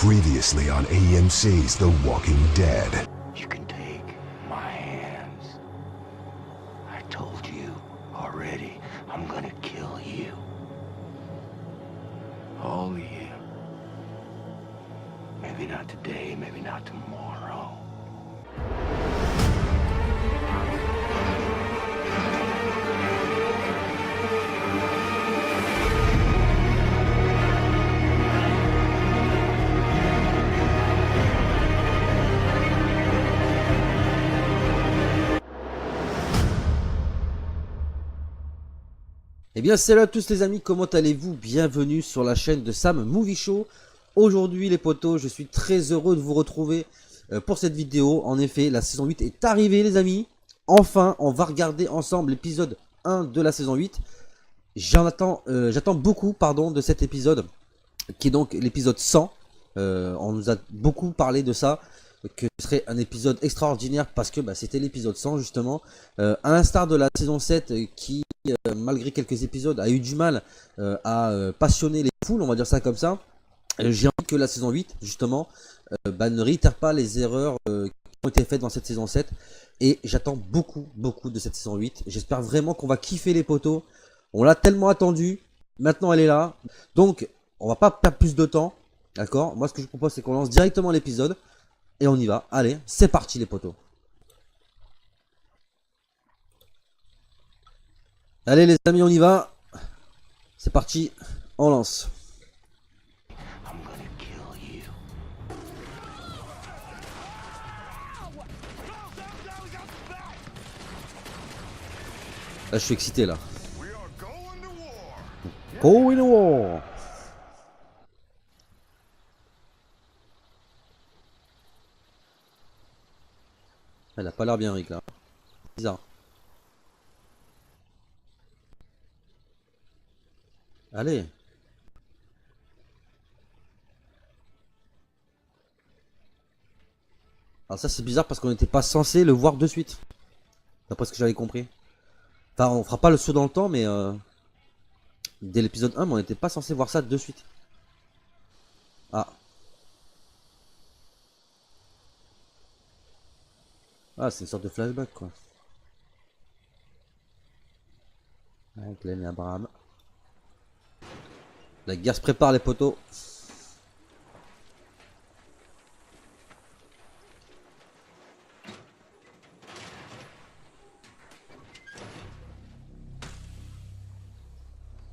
Previously on AMC's The Walking Dead. You can take my hands. I told you already, I'm gonna kill you. All of you. Maybe not today, maybe not tomorrow. Eh bien salut à tous les amis, comment allez-vous? Bienvenue sur la chaîne de Sam Movie Show. Aujourd'hui les potos, je suis très heureux de vous retrouver pour cette vidéo. En effet, la saison 8 est arrivée les amis. Enfin, on va regarder ensemble l'épisode 1 de la saison 8. J'attends beaucoup de cet épisode, qui est donc l'épisode 100. On nous a beaucoup parlé de ça, que ce serait un épisode extraordinaire parce que c'était l'épisode 100 justement. À l'instar de la saison 7 qui, malgré quelques épisodes, a eu du mal à passionner les foules, on va dire ça comme ça. J'ai envie que la saison 8 justement ne réitère pas les erreurs qui ont été faites dans cette saison 7. Et j'attends beaucoup de cette saison 8. J'espère vraiment qu'on va kiffer les potos. On l'a tellement attendu, maintenant elle est là. Donc on va pas perdre plus de temps. D'accord? Moi ce que je propose c'est qu'on lance directement l'épisode. Et on y va. Allez, c'est parti les potos. Allez les amis, on y va. C'est parti, on lance. I'm gonna kill you. Là je suis excité là. Going to war. Elle a pas l'air bien Rick là. Bizarre. Allez. Alors ça c'est bizarre parce qu'on n'était pas censé le voir de suite. D'après ce que j'avais compris. Enfin on fera pas le saut dans le temps mais dès l'épisode 1 mais on n'était pas censé voir ça de suite. Ah. Ah c'est une sorte de flashback quoi. Avec Glenn et Abraham. La guerre se prépare les potos.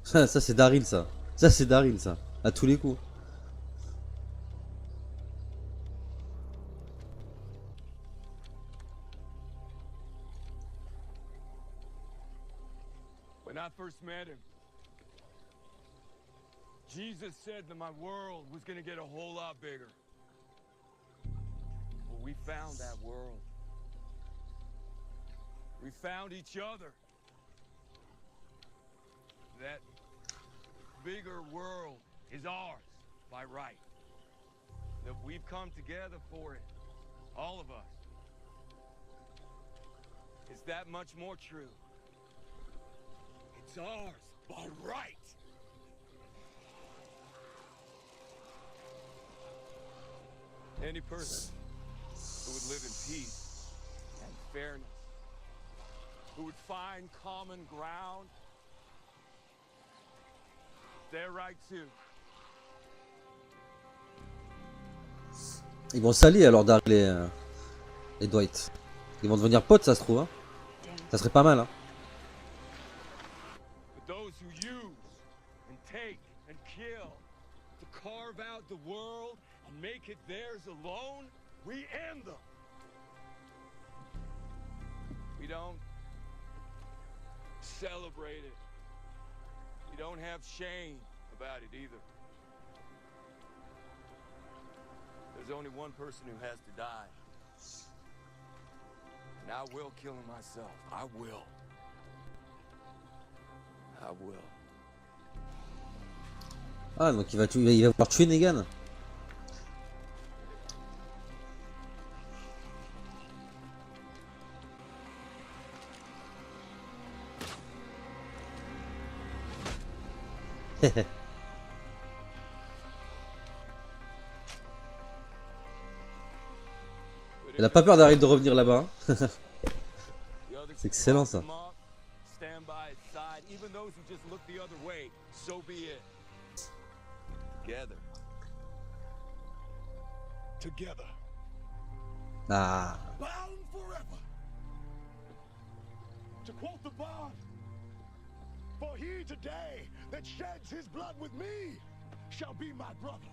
Ça c'est Daryl ça. Ça c'est Daryl ça. À tous les coups. When I first met him, Jesus said that my world was going to get a whole lot bigger. Well, we found that world. We found each other. That bigger world is ours by right. That we've come together for it, all of us. Is that much more true? It's ours by right. Any person who would live in peace and fairness, who would find common ground, they're right too. Ils vont s'allier alors Daryl et Dwight. Ils vont devenir potes ça se trouve hein. Ça serait pas mal hein. Those who use and take and kill to carve out the world and make it theirs alone, we end them. We don't celebrate it. We don't have shame about it either. There's only one person who has to die. And I will kill him myself. I will. I will. Ah donc il va pouvoir tuer Negan. Elle a pas peur d'arrêter de revenir là-bas. Hein. The others C'est excellent, ça. come up, stand by his side. Even those who just look the other way, so be it. Together. Together, Ah. bound forever. To quote the bard, for he today that sheds his blood with me shall be my brother.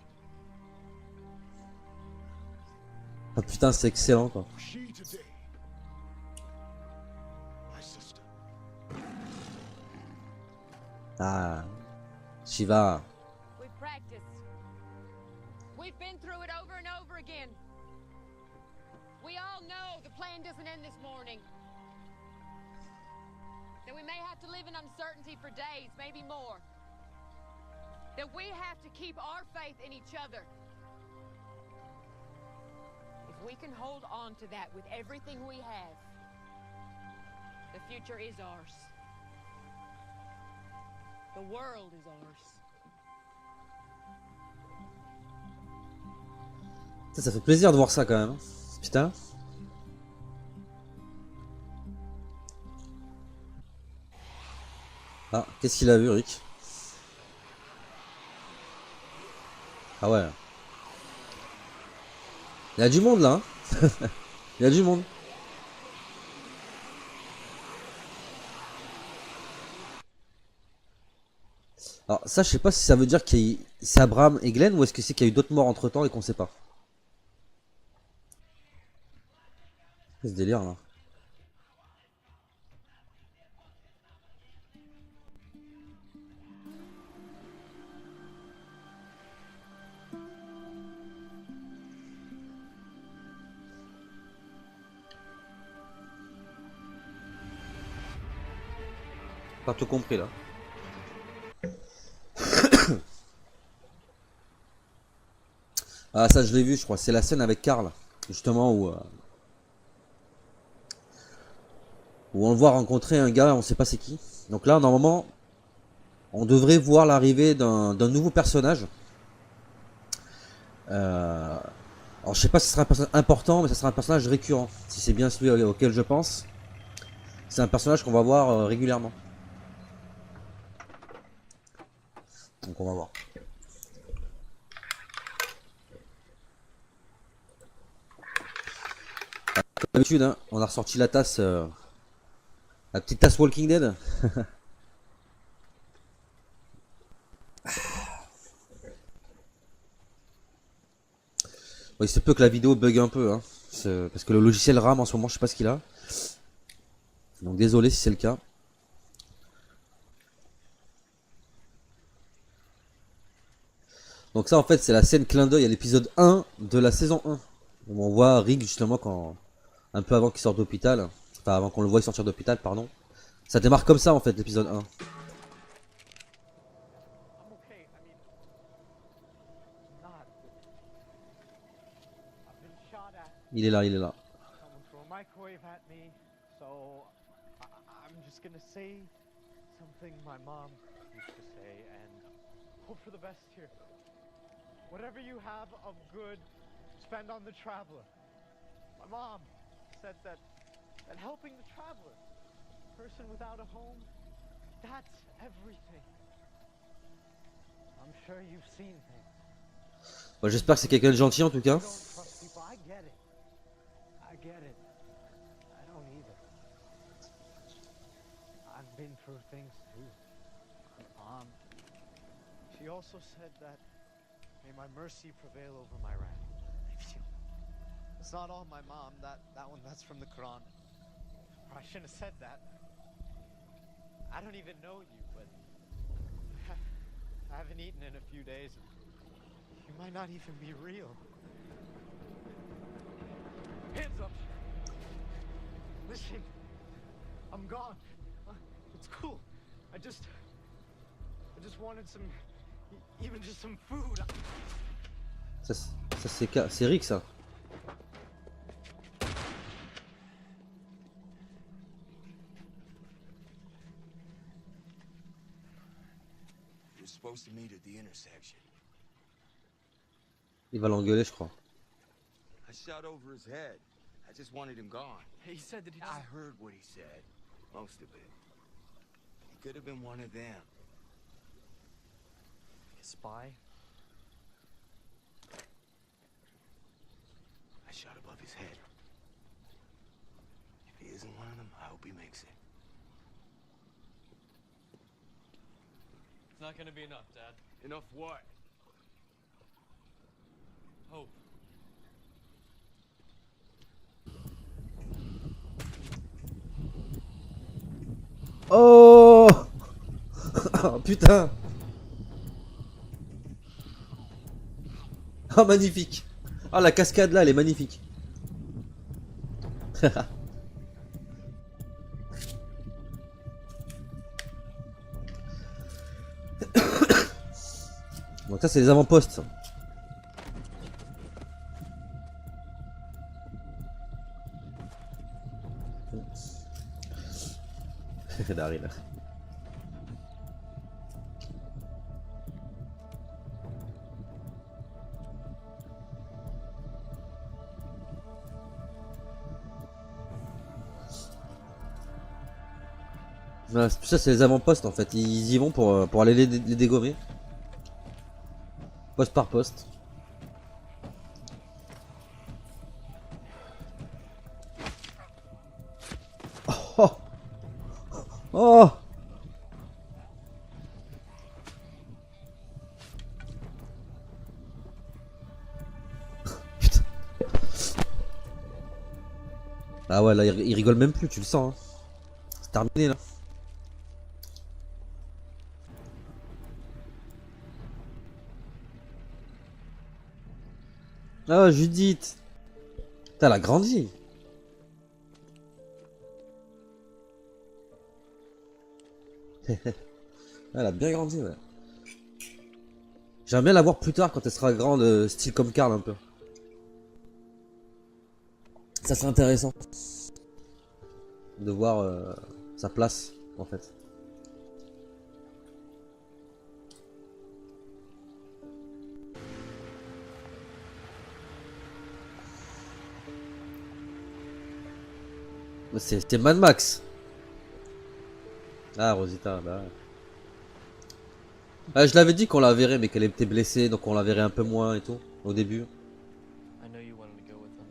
Ah putain, c'est excellent quoi. She today, my sister. Ah. Shiva. We've practiced. We've been through it over and over again. We all know the plan doesn't end this morning. That we may have to live in uncertainty for days, maybe more. That we have to keep our faith in each other. If we can hold on to that with everything we have, the future is ours. The world is ours. Ça fait plaisir de voir ça quand même. Hein. Putain. Ah, qu'est-ce qu'il a vu, Rick? Ah ouais. Il y a du monde là. Hein. Il y a du monde. Alors ça, je sais pas si ça veut dire que c'est Abraham et Glenn ou est-ce que c'est qu'il y a eu d'autres morts entre temps et qu'on sait pas. C'est ce délire là. Pas tout compris là. Ah ça je l'ai vu je crois, c'est la scène avec Karl, justement où on le voit rencontrer un gars, on sait pas c'est qui. Donc là normalement on devrait voir l'arrivée d'un nouveau personnage. Alors je sais pas si ce sera un personnage important, mais ça sera un personnage récurrent, si c'est bien celui auquel je pense. C'est un personnage qu'on va voir régulièrement. Donc on va voir. Comme d'habitude, hein, on a ressorti la tasse, la petite tasse Walking Dead. Bon, il se peut que la vidéo bug un peu, hein, parce que le logiciel RAM en ce moment, je sais pas ce qu'il a. Donc désolé si c'est le cas. Donc ça en fait c'est la scène clin d'œil à l'épisode 1 de la saison 1. Où on voit Rick justement quand un peu avant qu'il sorte d'hôpital. Enfin avant qu'on le voie sortir d'hôpital, pardon. Ça démarre comme ça en fait l'épisode 1. I'm okay. I mean, not. I've been shot at. Il est là, il est là. Someone threw a microwave at me, so I'm just gonna say something my mom used to say and hope for the best here. Whatever you have of good, spend on the traveler. My mom said that helping the traveler, person without a home, that's everything. I'm sure you've seen things. Bon, j'espère que c'est quelqu'un de gentil en tout cas. You don't trust people. I get it. I get it. I don't either. I've been through things too. She also said that may my mercy prevail over my wrath. It's not all my mom. That one, that's from the Quran. I shouldn't have said that. I don't even know you, but I haven't eaten in a few days. You might not even be real. Hands up. Listen, I'm gone. It's cool. I just wanted some, even just some food. Ça c'est Rick ça. We're supposed to meet at the intersection. Il va l'engueuler je crois. I shot over his head. I just wanted him gone. He said that he I doesn't... heard what he said. Most of it. He could have been one of them. A spy? I shot above his head. If he isn't one of them, I hope he makes it. It's not gonna be enough, Dad. Enough what? Hope. Oh Oh, putain. Oh, magnifique. Ah, la cascade là, elle est magnifique. Donc ça, c'est les avant-postes. Ça. Daryl. Ouais, tout ça, c'est les avant-postes en fait. Ils y vont pour aller les dégommer. Poste par poste. Oh, oh. Putain. Ah ouais, là, il rigole même plus, tu le sens. Hein. C'est terminé là. Ah, Judith. Putain, elle a grandi. Elle a bien grandi, ouais. J'aimerais bien la voir plus tard quand elle sera grande, style comme Carl un peu. Ça serait intéressant de voir sa place en fait. C'était Mad Max. Ah, Rosita, bah. Ah, je l'avais dit qu'on la verrait, mais qu'elle était blessée, donc on la verrait un peu moins et tout, au début. I know you wanted to go with them.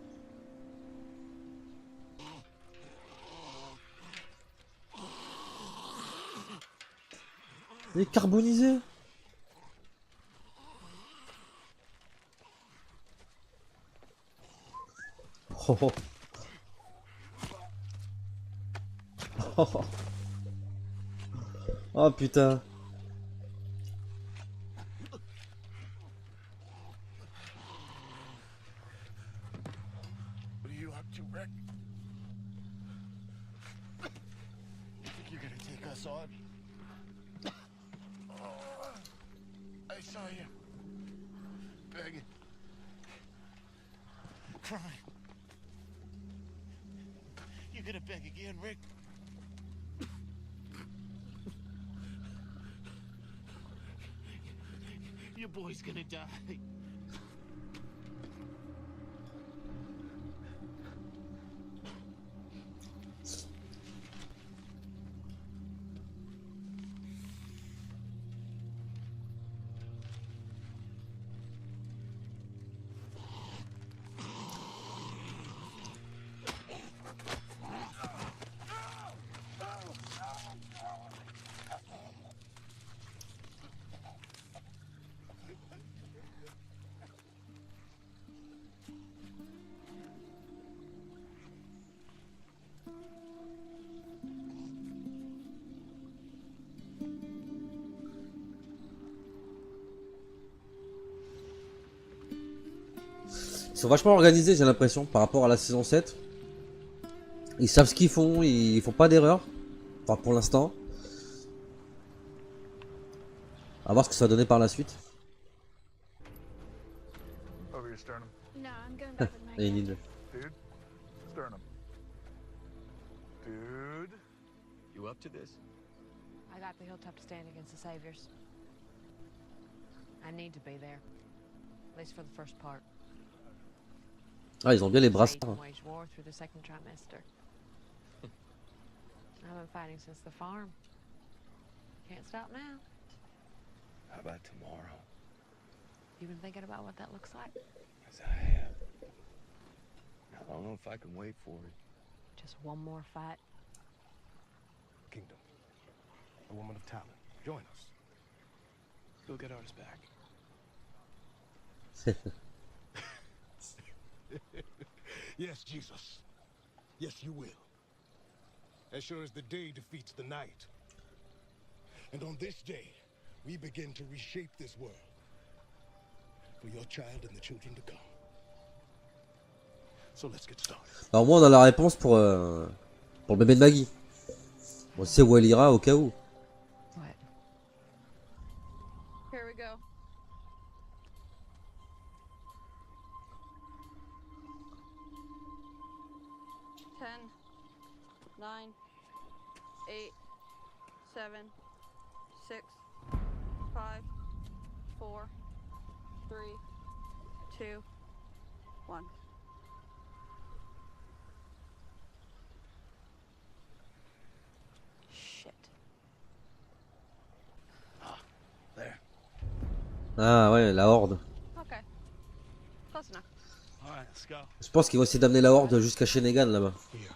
Il est carbonisé. Oh, oh. Oh, oh. Oh putain. What are you up to, Rick? You think you're gonna take us on? Oh, I saw you begging, crying. You gonna beg again, Rick? Your boy's gonna die. Ils sont vachement organisés, j'ai l'impression, par rapport à la saison 7. Ils savent ce qu'ils font, ils font pas d'erreur. Enfin, pour l'instant. À voir ce que ça va donner par la suite. Over your sternum. No, I'm going back with my Et captain. Dude, sternum. Dude. You up to this? I got the hilltop to stand against the Saviors. I need to be there. At least for the first part. Ah, ils ont bien les Satan brassards. waged war through the second trimester. I've been fighting since the farm. Can't stop now. How about tomorrow? You been thinking about what that looks like? As I have. I don't know if I can wait for it. Just one more fight. Kingdom. A woman of talent. Join us. Go get ours back. Yes, Jesus. Yes, you will. As sure as the day defeats the night. And on this day, we begin to reshape this world for your child and the children to come. So let's get started. Bah, au moins, on a la réponse pour le bébé de Maggie. On sait où elle ira au cas où. What? Here we go. Ten, 9, 8, 7, 6, 5, 4, 3, 2, 1. Shit. There. Ah ouais, la horde. Okay. Close enough. All right, let's go. Je pense qu'ils vont essayer d'amener la horde jusqu'à Shenegan là-bas. Here.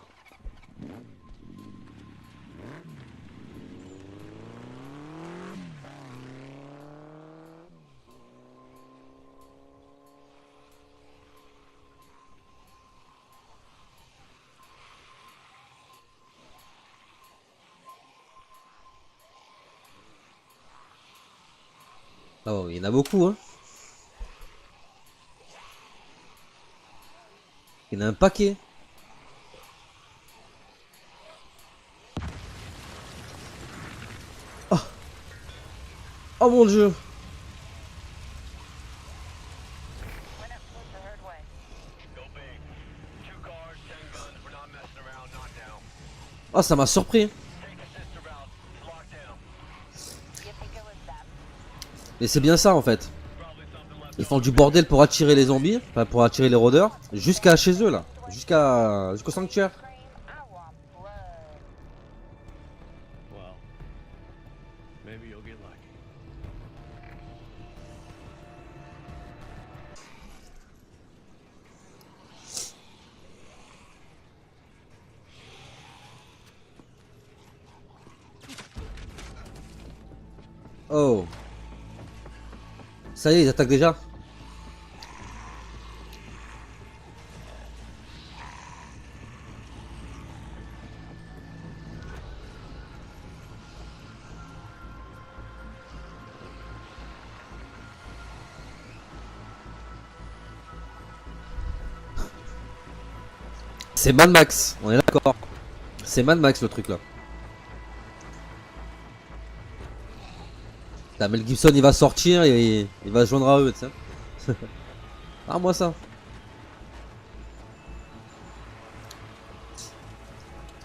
Oh, il y en a beaucoup, hein. Il y en a un paquet. Oh, oh mon dieu. Oh, ça m'a surpris. Et c'est bien ça en fait. Ils font du bordel pour attirer les zombies, enfin pour attirer les rôdeurs, jusqu'à chez eux là, jusqu'au sanctuaire. Well, maybe you'll get lucky. Oh. Ça y est, ils attaquent déjà. C'est Mad Max, on est d'accord. C'est Mad Max le truc là. Là, Mel Gibson il va sortir et il va se joindre à eux, tu sais. Ah, moi ça.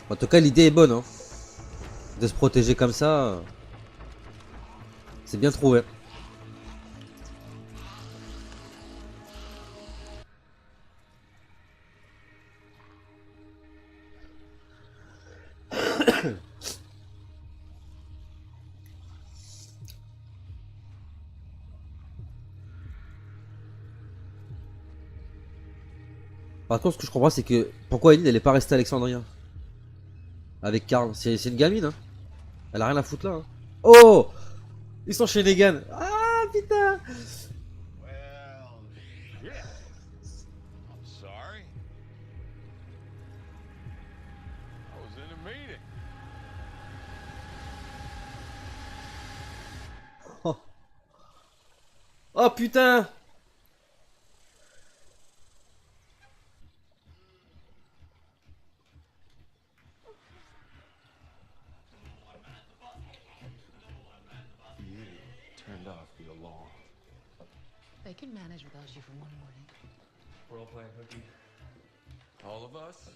En tout cas, l'idée est bonne, hein. De se protéger comme ça. C'est bien trouvé. Par contre, ce que je comprends, c'est que pourquoi Ellie elle est pas restée à Alexandria avec Karl. C'est une gamine, hein. Elle a rien à foutre là. Hein. Oh, ils sont chez Negan. Ah putain. Well, shit. I'm sorry. I was in a meeting. Oh, oh putain. Turned off the alarm. They can manage without you for one morning. We're all playing hooky. All of us?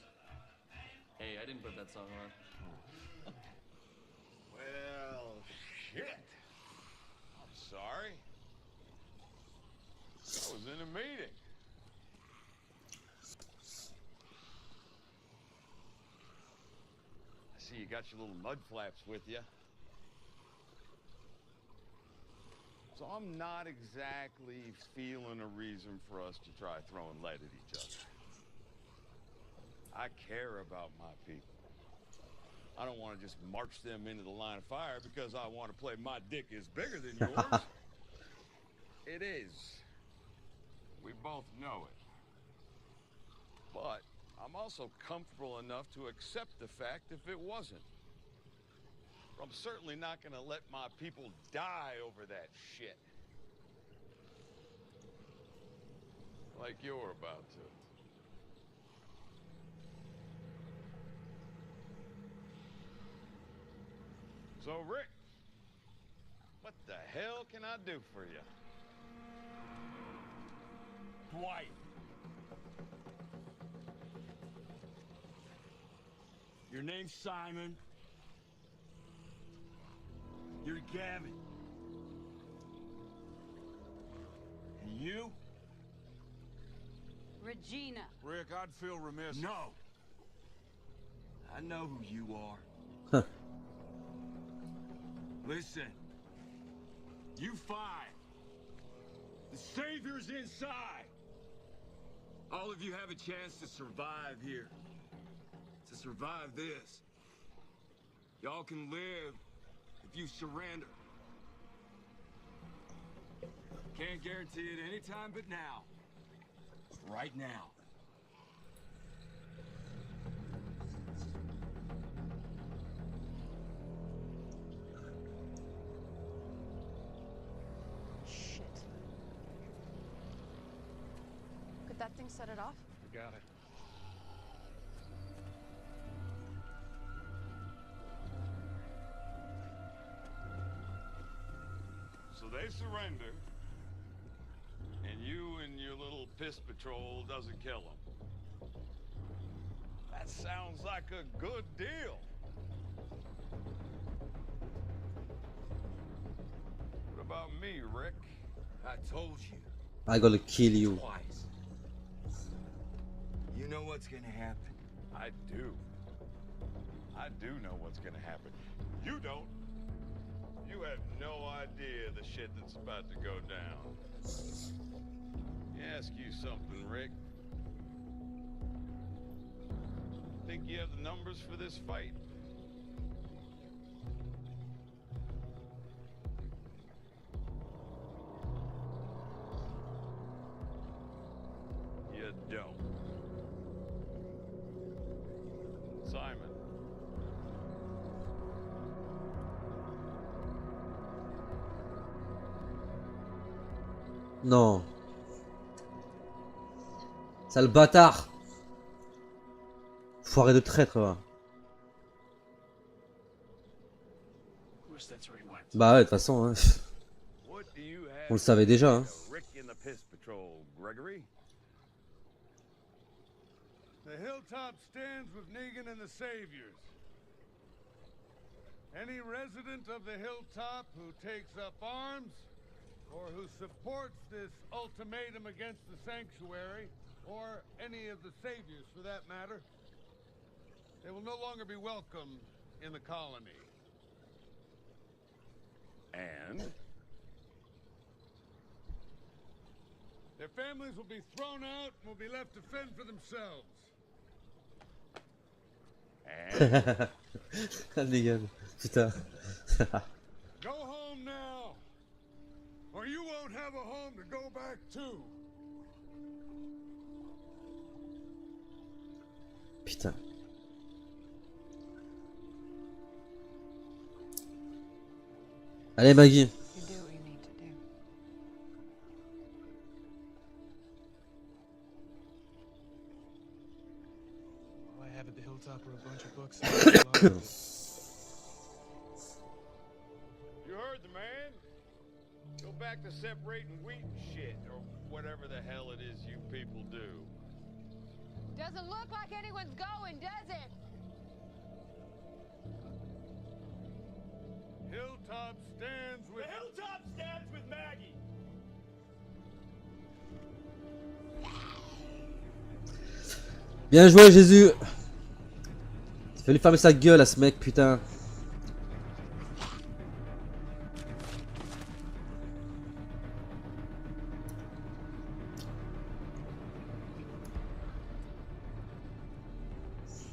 Hey, I didn't put that song on. Well, shit. I'm sorry. I was in a meeting. see you got your little mud flaps with you. So I'm not exactly feeling a reason for us to try throwing lead at each other. I care about my people. I don't want to just march them into the line of fire because I want to play my dick is bigger than yours. It is. We both know it. But I'm also comfortable enough to accept the fact if it wasn't. I'm certainly not gonna let my people die over that shit. Like you're about to. So, Rick, what the hell can I do for you? Dwight. Your name's Simon. You're Gavin. And you? Regina. Rick, I'd feel remiss. No. I know who you are. Huh. Listen. You five. The Savior's inside. All of you have a chance to survive here. To survive this. Y'all can live if you surrender. Can't guarantee it any time but now. Right now. Shit. Could that thing set it off? We got it. So they surrender, and you and your little piss patrol doesn't kill them. That sounds like a good deal. What about me, Rick? I told you I gotta kill you. twice. You know what's gonna happen. I do. I do know what's gonna happen. You don't. You have no idea the shit that's about to go down. Let me ask you something, Rick. Think you have the numbers for this fight? You don't. Simon. Non. Sale bâtard. Foiré de traître, va. Bah ouais, de toute façon, hein. What do you have On le savait déjà, hein. to Rick in the Piss Patrol, Gregory? The hilltop stands with Negan and the Saviors. Any resident of the hilltop who takes up arms, or who supports this ultimatum against the Sanctuary, or any of the Saviors for that matter, they will no longer be welcome in the colony. And? Their families will be thrown out and will be left to fend for themselves. Dégage. Putain. Go home now, or you won't have a home to go back to. Putain. Allez, Maggie. You do what you need to do. All I have at the hilltop are a bunch of books. You heard the man. Go back to separating wheat and shit, or whatever the hell it is you people do. Doesn't look like anyone's going, does it? Hilltop stands with... The hilltop stands with Maggie. Bien joué, Jésus. Fais lui fermer sa gueule à ce mec, putain.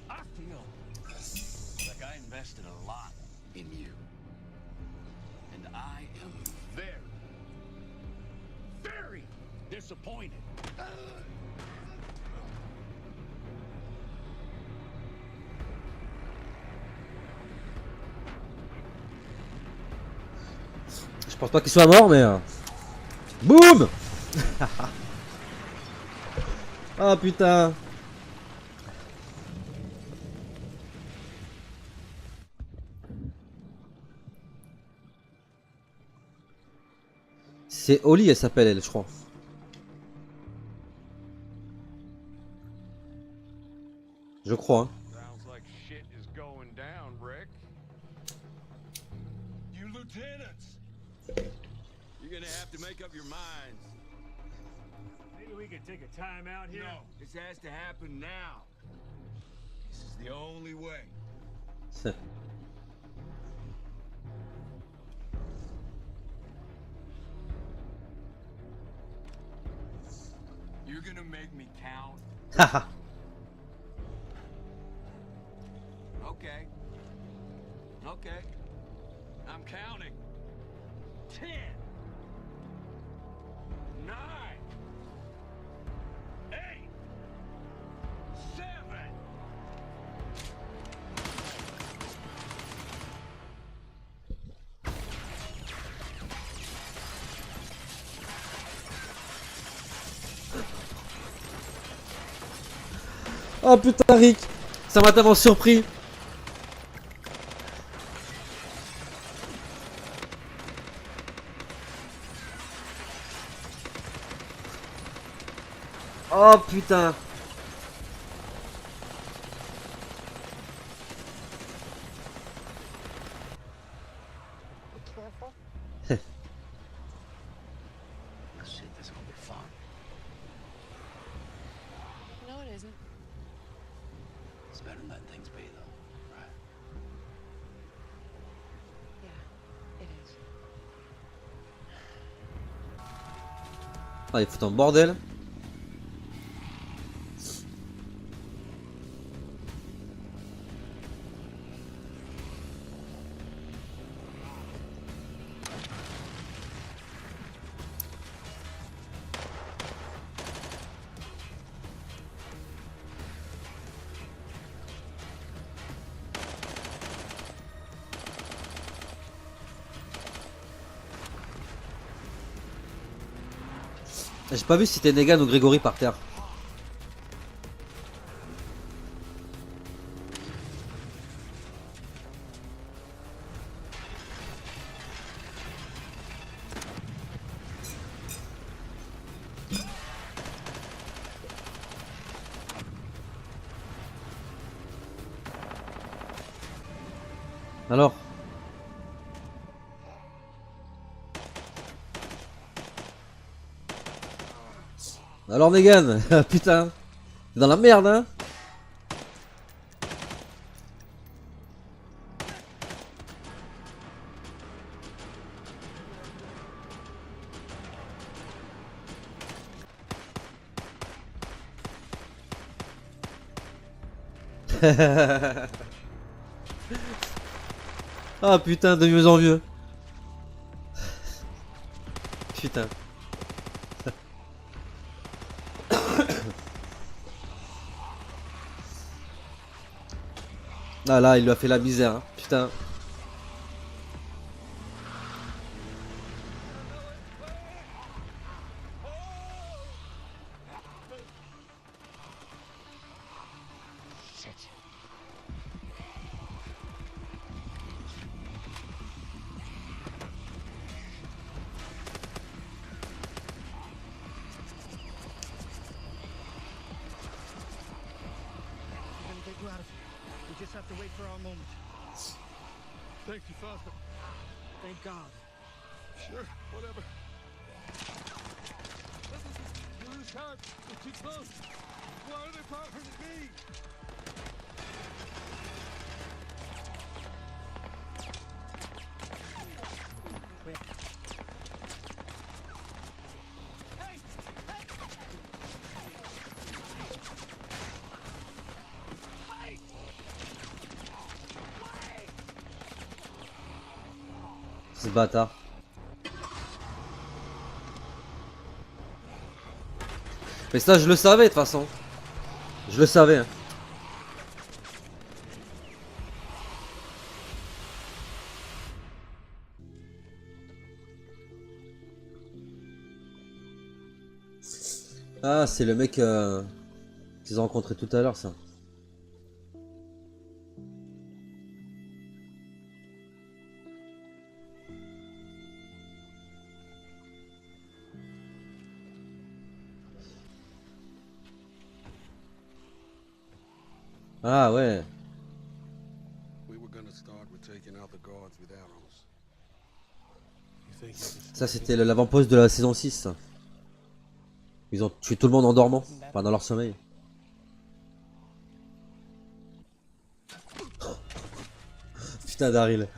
I feel like I invested a lot in you. And I am very disappointed. Je pense pas qu'il soit mort, mais... Boum. Ah putain. C'est Oli, elle s'appelle, elle, je crois. Je crois. Hein. Sounds like shit is going down, Rick. You lieutenants! You're gonna have to make up your minds. Maybe we could take a time out here? No, this has to happen now. This is the only way. You're gonna make me count? Haha. Okay. Okay. I'm counting. 10. 9. 8. 7. Oh putain, Rick. Ça m'a tellement surpris. Oh putain. Shit, this is gonna be fun. No, it isn't. It's better than letting things be, though, right? Yeah, it is. Ah, il fout un bordel. J'ai pas vu si c'était Negan ou Grégory par terre. Alors? Alors Negan, putain, t'es dans la merde hein. Ah putain, de mieux en mieux. Putain. Ah là, il lui a fait la misère, hein. Putain. We just have to wait for our moment. Thank you, Father. Thank God. Sure, whatever. We're lose time. We're too close. Why are they firing at me? Ce bâtard. Mais ça, je le savais de toute façon. Je le savais. Hein. Ah, c'est le mec qu'ils ont rencontré tout à l'heure, ça. Ah ouais. Ça c'était l'avant-poste de la saison 6. Ça. Ils ont tué tout le monde en dormant, pas dans leur sommeil. Putain Daryl.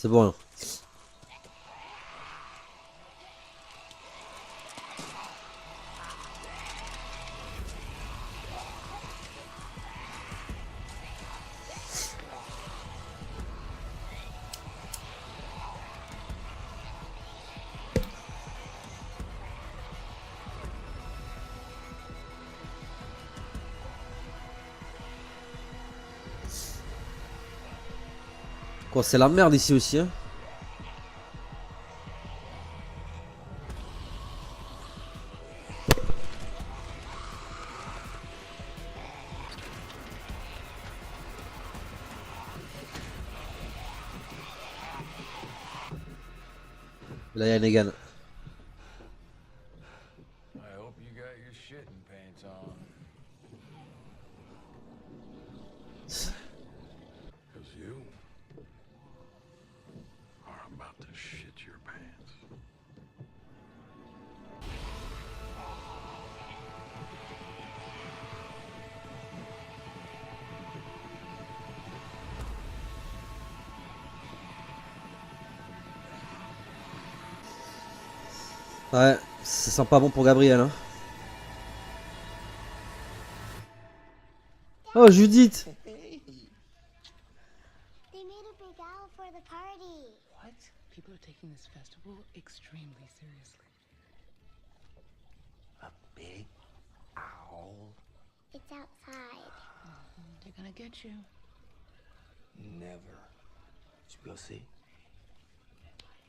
C'est bon. Hein. Quoi, c'est la merde ici aussi, hein. Là, il y a Negan. I hope you got your shitting pants on. Because you are about to shit your pants. Ouais, ça sent pas bon pour Gabriel, hein. Oh, Judith! Hey. They made a big owl for the party. What? People are taking this festival extremely seriously. A big owl? It's outside. They're gonna get you. Never. We'll see.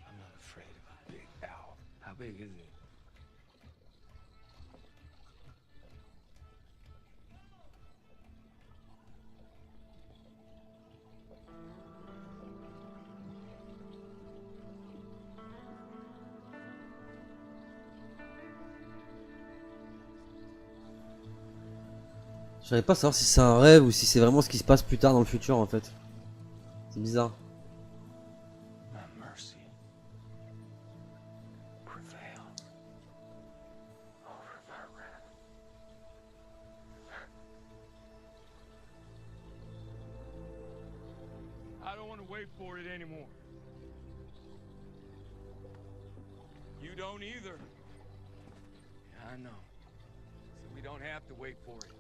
I'm not afraid of a big owl. How big is it? J'arrive pas à savoir si c'est un rêve ou si c'est vraiment ce qui se passe plus tard dans le futur en fait. C'est bizarre. I don't want to wait for it anymore. You don't either. I know. So we don't have to wait for it.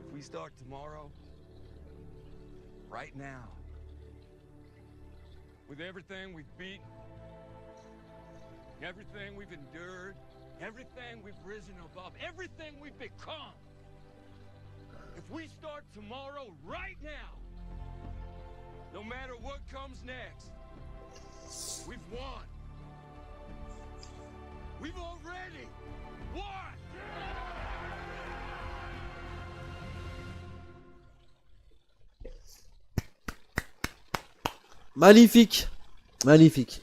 If we start tomorrow, right now, With everything we've beaten, everything we've endured, everything we've risen above, everything we've become, if we start tomorrow right now, no matter what comes next, we've won. We've already won! Magnifique. Magnifique.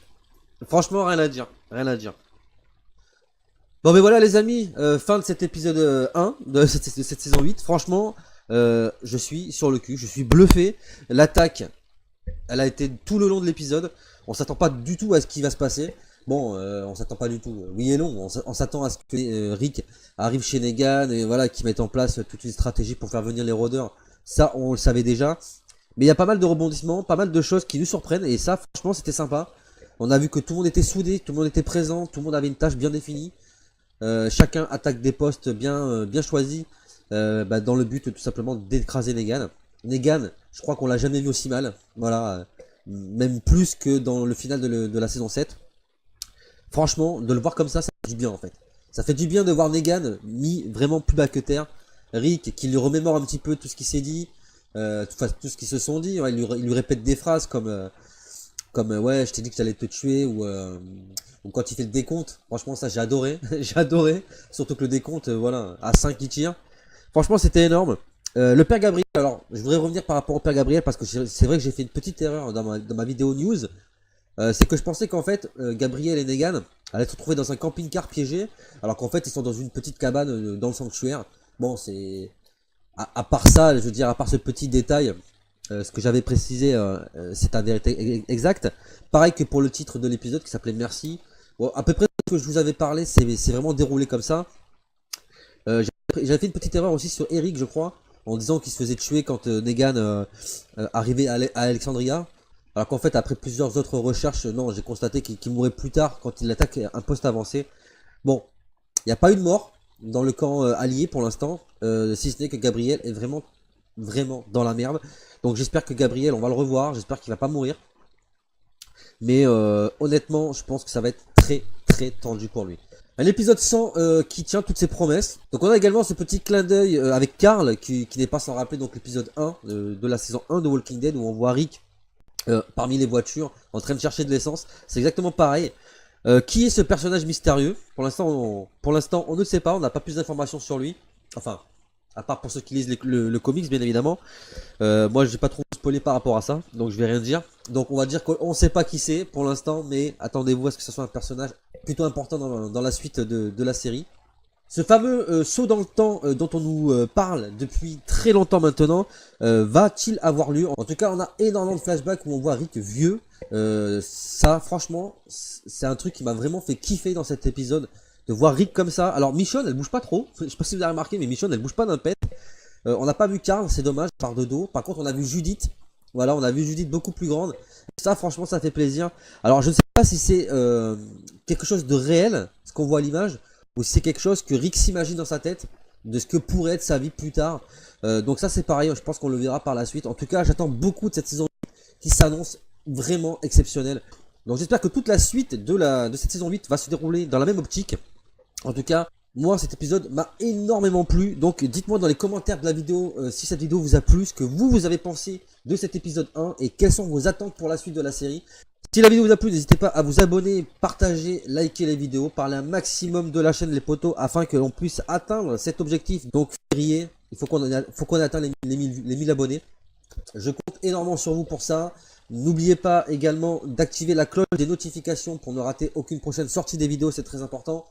Franchement, rien à dire. Rien à dire. Bon, mais voilà, les amis. Fin de cet épisode 1 de cette saison 8. Franchement, je suis sur le cul, je suis bluffé. L'attaque, elle a été tout le long de l'épisode. On s'attend pas du tout à ce qui va se passer. Bon, on s'attend pas du tout. Oui et non, on s'attend à ce que Rick arrive chez Negan et voilà, qu'il mette en place toute une stratégie pour faire venir les rôdeurs. Ça, on le savait déjà. Mais il y a pas mal de rebondissements, pas mal de choses qui nous surprennent et ça, franchement, c'était sympa. On a vu que tout le monde était soudé, tout le monde était présent, tout le monde avait une tâche bien définie. Chacun attaque des postes bien choisis dans le but tout simplement d'écraser Negan. Negan, je crois qu'on l'a jamais vu aussi mal. Voilà, même plus que dans le final de la saison 7. Franchement, de le voir comme ça fait du bien en fait. Ça fait du bien de voir Negan mis vraiment plus bas que terre. Rick qui lui remémore un petit peu tout ce qui s'est dit, tout ce qu'ils se sont dit. Ouais, il lui répète des phrases comme ouais, je t'ai dit que j'allais te tuer ou quand il fait le décompte. Franchement, ça j'ai adoré, j'ai adoré. Surtout que le décompte, voilà, à 5 il tire. Franchement, c'était énorme. Le père Gabriel, alors je voudrais revenir par rapport au père Gabriel parce que c'est vrai que j'ai fait une petite erreur dans ma vidéo news. C'est que je pensais qu'en fait Gabriel et Negan allaient se retrouver dans un camping-car piégé, alors qu'en fait ils sont dans une petite cabane dans le sanctuaire. Bon, c'est à part ça, je veux dire, à part ce petit détail, ce que j'avais précisé, c'est un vérité exact. Pareil que pour le titre de l'épisode qui s'appelait Merci. Bon, à peu près ce que je vous avais parlé, c'est vraiment déroulé comme ça. J'avais fait une petite erreur aussi sur Eric, je crois, en disant qu'il se faisait tuer quand Negan arrivait à Alexandria. Alors qu'en fait, après plusieurs autres recherches, non, j'ai constaté qu'il mourait plus tard quand il attaque un poste avancé. Bon, il n'y a pas eu de mort dans le camp allié pour l'instant, si ce n'est que Gabriel est vraiment dans la merde. Donc j'espère que Gabriel, on va le revoir, j'espère qu'il va pas mourir. Mais honnêtement, je pense que ça va être très tendu pour lui. Un épisode 100 qui tient toutes ses promesses. Donc on a également ce petit clin d'œil avec Carl qui n'est pas sans rappeler donc l'épisode 1 de la saison 1 de Walking Dead où on voit Rick parmi les voitures en train de chercher de l'essence. C'est exactement pareil. Qui est ce personnage mystérieux? Pour l'instant on ne sait pas, on n'a pas plus d'informations sur lui. Enfin, à part pour ceux qui lisent le comics bien évidemment. Moi je vais pas trop spoiler par rapport à ça, donc je vais rien dire. Donc on va dire qu'on ne sait pas qui c'est pour l'instant, mais attendez-vous à ce que ce soit un personnage plutôt important dans la suite de la série. Ce fameux saut dans le temps dont on nous parle depuis très longtemps maintenant, va-t-il avoir lieu? En tout cas, on a énormément de flashbacks où on voit Rick vieux. Ça, franchement, c'est un truc qui m'a vraiment fait kiffer dans cet épisode, de voir Rick comme ça. Alors, Michonne, elle bouge pas trop. Je sais pas si vous avez remarqué, mais Michonne, elle bouge pas d'un pet. On n'a pas vu Carl, c'est dommage, par de dos. Par contre, on a vu Judith. Voilà, on a vu Judith beaucoup plus grande. Ça, franchement, ça fait plaisir. Alors, je ne sais pas si c'est quelque chose de réel, ce qu'on voit à l'image, ou si c'est quelque chose que Rick s'imagine dans sa tête, de ce que pourrait être sa vie plus tard. Donc ça, c'est pareil, je pense qu'on le verra par la suite. En tout cas, j'attends beaucoup de cette saison qui s'annonce vraiment exceptionnelle. Donc j'espère que toute la suite de cette saison 8 va se dérouler dans la même optique. En tout cas, moi, cet épisode m'a énormément plu. Donc dites-moi dans les commentaires de la vidéo si cette vidéo vous a plu, ce que vous avez pensé de cet épisode 1 et quelles sont vos attentes pour la suite de la série. Si la vidéo vous a plu, n'hésitez pas à vous abonner, partager, liker les vidéos, parler un maximum de la chaîne les potos afin que l'on puisse atteindre cet objectif. Donc février, il faut qu'on atteigne les 1000 abonnés. Je compte énormément sur vous pour ça. N'oubliez pas également d'activer la cloche des notifications pour ne rater aucune prochaine sortie des vidéos, c'est très important.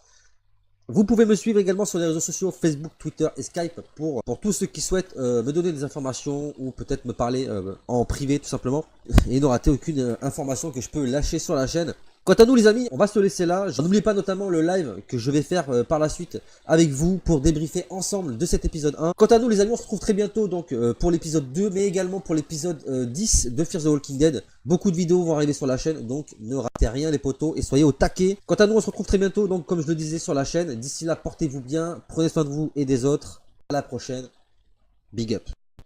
Vous pouvez me suivre également sur les réseaux sociaux Facebook, Twitter et Skype pour tous ceux qui souhaitent me donner des informations ou peut-être me parler en privé tout simplement et ne rater aucune information que je peux lâcher sur la chaîne. Quant à nous les amis, on va se laisser là. N'oubliez pas notamment le live que je vais faire par la suite avec vous pour débriefer ensemble de cet épisode 1. Quant à nous les amis, on se retrouve très bientôt donc pour l'épisode 2 mais également pour l'épisode 10 de Fear the Walking Dead. Beaucoup de vidéos vont arriver sur la chaîne donc ne ratez rien les potos et soyez au taquet. Quant à nous, on se retrouve très bientôt donc comme je le disais sur la chaîne. D'ici là, portez-vous bien, prenez soin de vous et des autres. À la prochaine. Big up.